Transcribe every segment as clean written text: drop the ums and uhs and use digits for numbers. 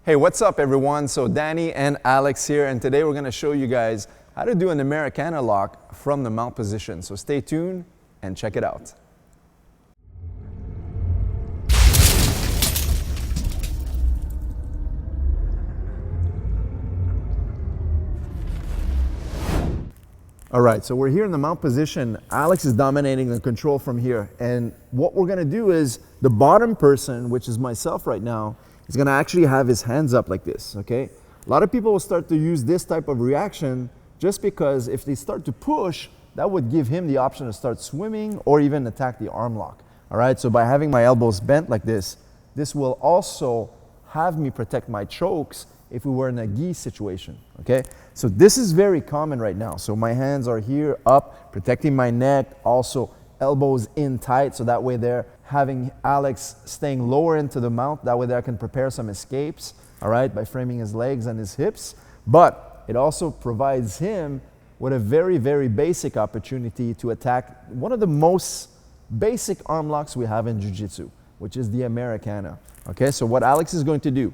Hey, what's up everyone? So Danny and Alex here, and today we're going to show you guys how to do an Americana lock from the mount position. So stay tuned and check it out. All right, so we're here in the mount position. Alex is dominating the control from here. And what we're gonna do is the bottom person, which is myself right now, is gonna actually have his hands up like this, okay? A lot of people will start to use this type of reaction just because if they start to push, that would give him the option to start swimming or even attack the arm lock. All right, so by having my elbows bent like this will also have me protect my chokes if we were in a gi situation, okay? So this is very common right now. So my hands are here up, protecting my neck, also elbows in tight, so that way they're having Alex staying lower into the mount, that way there I can prepare some escapes, all right, by framing his legs and his hips. But it also provides him with a very, very basic opportunity to attack one of the most basic arm locks we have in Jiu-Jitsu, which is the Americana, okay? So what Alex is going to do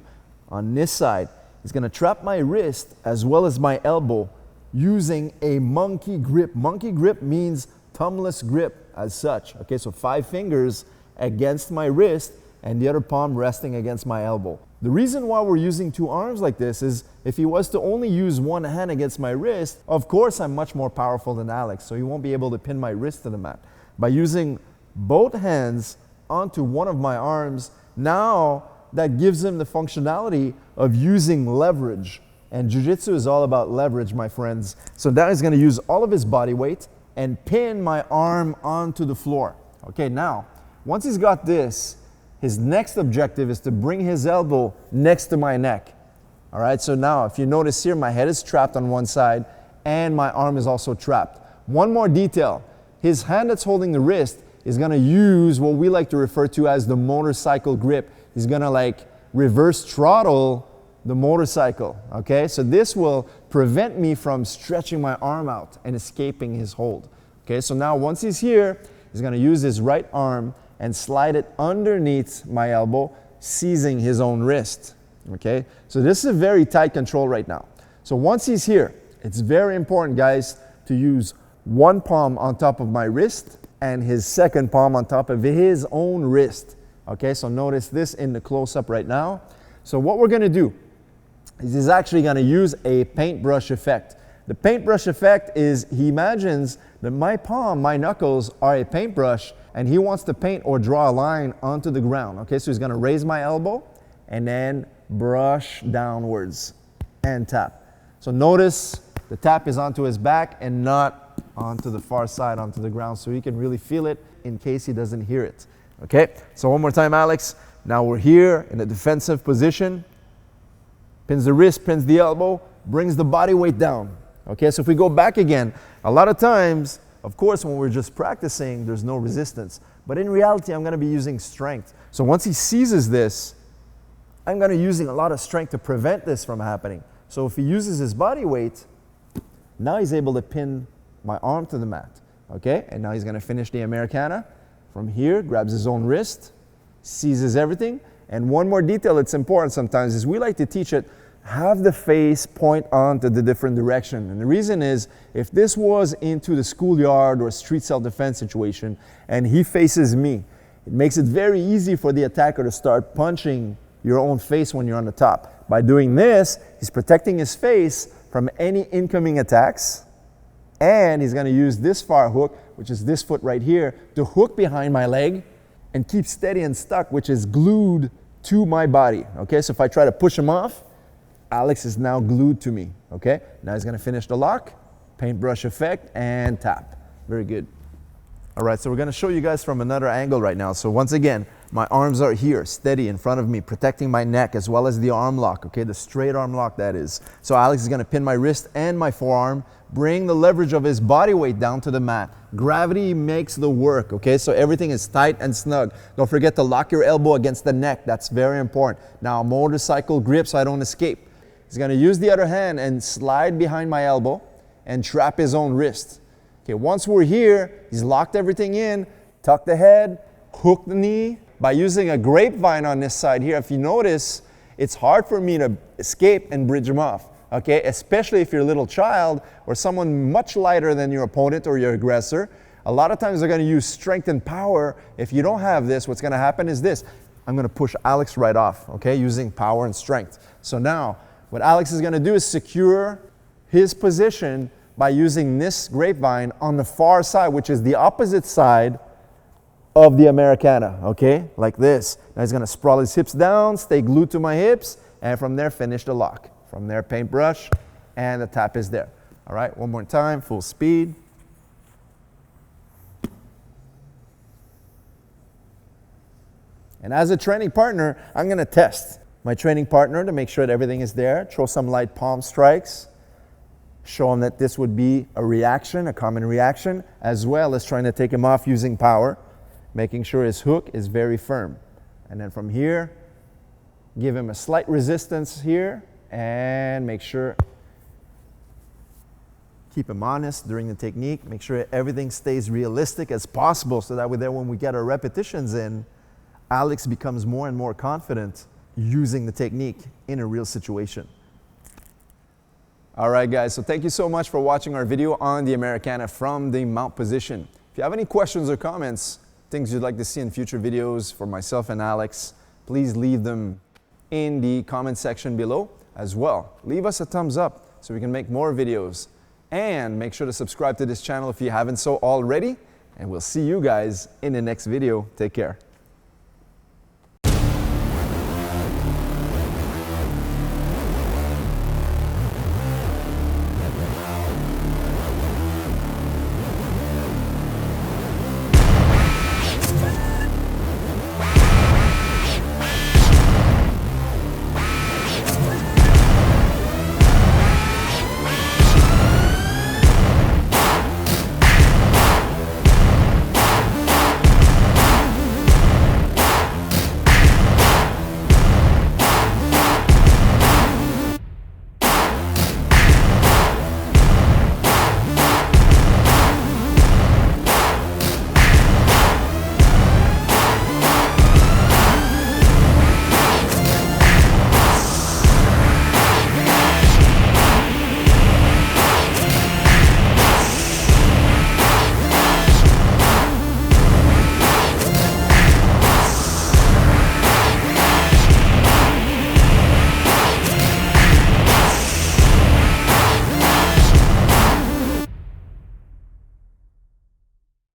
on this side, he's going to trap my wrist as well as my elbow using a monkey grip. Monkey grip means thumbless grip as such. Okay, so 5 fingers against my wrist and the other palm resting against my elbow. The reason why we're using 2 arms like this is if he was to only use one hand against my wrist, of course I'm much more powerful than Alex, so he won't be able to pin my wrist to the mat. By using both hands onto one of my arms, now that gives him the functionality of using leverage. And Jiu-Jitsu is all about leverage, my friends. So now he's gonna use all of his body weight and pin my arm onto the floor. Okay, now, once he's got this, his next objective is to bring his elbow next to my neck. All right, so now if you notice here, my head is trapped on one side and my arm is also trapped. One more detail, his hand that's holding the wrist is gonna use what we like to refer to as the motorcycle grip. He's gonna like reverse throttle the motorcycle, okay? So this will prevent me from stretching my arm out and escaping his hold. Okay, so now once he's here, he's gonna use his right arm and slide it underneath my elbow, seizing his own wrist, okay? So this is a very tight control right now. So once he's here, it's very important, guys, to use one palm on top of my wrist and his second palm on top of his own wrist. Okay, so notice this in the close-up right now. So what we're gonna do is he's actually gonna use a paintbrush effect. The paintbrush effect is he imagines that my palm, my knuckles are a paintbrush and he wants to paint or draw a line onto the ground. Okay, so he's gonna raise my elbow and then brush downwards and tap. So notice the tap is onto his back and not onto the far side, onto the ground, so he can really feel it in case he doesn't hear it. Okay, so one more time, Alex. Now we're here in a defensive position. Pins the wrist, pins the elbow, brings the body weight down. Okay, so if we go back again, a lot of times, of course, when we're just practicing, there's no resistance. But in reality, I'm gonna be using strength. So once he seizes this, I'm gonna be using a lot of strength to prevent this from happening. So if he uses his body weight, now he's able to pin my arm to the mat. Okay, and now he's gonna finish the Americana. From here, grabs his own wrist, seizes everything. And one more detail that's important sometimes is we like to teach it, have the face point on to the different direction. And the reason is, if this was into the schoolyard or street self-defense situation and he faces me, it makes it very easy for the attacker to start punching your own face when you're on the top. By doing this, he's protecting his face from any incoming attacks. And he's gonna use this far hook, which is this foot right here, to hook behind my leg and keep steady and stuck, which is glued to my body. Okay, so if I try to push him off, Alex is now glued to me. Okay, now he's gonna finish the lock, paintbrush effect, and tap. Very good. All right, so we're gonna show you guys from another angle right now. So once again, my arms are here, steady in front of me, protecting my neck as well as the arm lock, okay, the straight arm lock that is. So Alex is gonna pin my wrist and my forearm, bring the leverage of his body weight down to the mat. Gravity makes the work, okay? So everything is tight and snug. Don't forget to lock your elbow against the neck. That's very important. Now, motorcycle grip so I don't escape. He's gonna use the other hand and slide behind my elbow and trap his own wrist. Okay, once we're here, he's locked everything in, tuck the head, hook the knee. By using a grapevine on this side here, if you notice, it's hard for me to escape and bridge them off, okay? Especially if you're a little child or someone much lighter than your opponent or your aggressor. A lot of times they're going to use strength and power. If you don't have this, what's going to happen is this. I'm going to push Alex right off, okay, using power and strength. So now, what Alex is going to do is secure his position by using this grapevine on the far side, which is the opposite side of the Americana, okay, like this. Now he's going to sprawl his hips down, stay glued to my hips, and from there finish the lock. From there, paintbrush, and the tap is there. All right, one more time, full speed. And as a training partner, I'm going to test my training partner to make sure that everything is there, throw some light palm strikes, show him that this would be a reaction, a common reaction, as well as trying to take him off using power, making sure his hook is very firm. And then from here, give him a slight resistance here, and make sure, keep him honest during the technique, make sure everything stays realistic as possible, so that way there when we get our repetitions in, Alex becomes more and more confident using the technique in a real situation. All right, guys, so thank you so much for watching our video on the Americana from the mount position. If you have any questions or comments, things you'd like to see in future videos for myself and Alex, please leave them in the comment section below as well. Leave us a thumbs up so we can make more videos. And make sure to subscribe to this channel if you haven't so already. And we'll see you guys in the next video. Take care.